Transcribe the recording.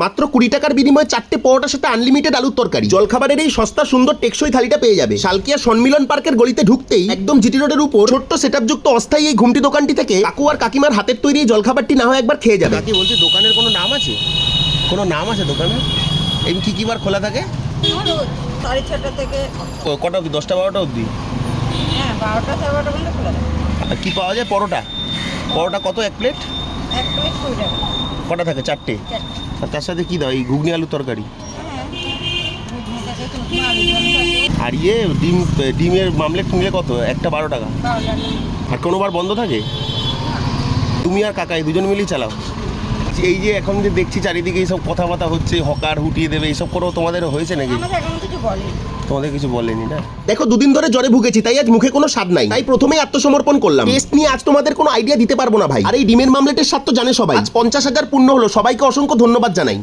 মাত্র 20 টাকার বিনিময়ে 4টে পরোটার সাথে আনলিমিটেড আলুর তরকারি। জলখাবারের এই সস্তা সুন্দর টেকসই থালিটা পেয়ে যাবে শালকিয়া সম্মিলন পার্কের গলিতে ঢুকতেই একদম জিটি রোডের উপর ছোট্ট সেটআপ যুক্ত অস্থায়ী এই ঘুমটি দোকানটি থেকে কাকু আর কাকিমার হাতের তৈরি এই জলখাবারটি না হয় একবার খেয়ে যাবে। কাকি বলছি, দোকানের কোনো নাম আছে? কোনো নাম আছে দোকানের? এই কি বার খোলা থাকে? 6:30 থেকে কটা অবধি? 10টা 12টা অবধি? হ্যাঁ, 12টা 12টা পর্যন্ত খোলা থাকে। আর কি পাওয়া যায়? পরোটা। পরোটা কত এক প্লেট? এক প্লেট 20 টাকা। কটা থাকে? 4টে। আর তার সাথে কি দাও? এই ঘুগনি আলুর তরকারি হ্যাঁ, ঘুগনি থাকে, শুকনো আলুর দম থাকে, আর ডিমের মামলেট নিলে কত? একটা 12 টাকা। পাউডার নেই। আর কোনোবার বন্ধ থাকে? তুমি আর কাকা এই দুজন মিলেই চালাও? এই যে এখন যে দেখছি চারিদিকে এইসব কথাবার্তা হচ্ছে, হকার হুটিয়ে দেবে, এইসব করেও তোমাদের হয়েছে নাকি? আমাদের এখনো কিছু বলেনি। তোমাদের কিছু বলেনি না? দেখো, দুদিন ধরে জ্বরে ভুগেছি, তাই আজ মুখে কোনো স্বাদ নাই, তাই প্রথমেই আত্মসমর্পণ করলাম। টেস্ট নিয়ে আজ তোমাদের কোনো আইডিয়া দিতে পারবো না ভাই। আর এই ডিমের মামলেটের স্বাদ তো জানে সবাই। আজ 50,000 পূর্ণ হলো, সবাইকে অসংখ্য ধন্যবাদ জানাই।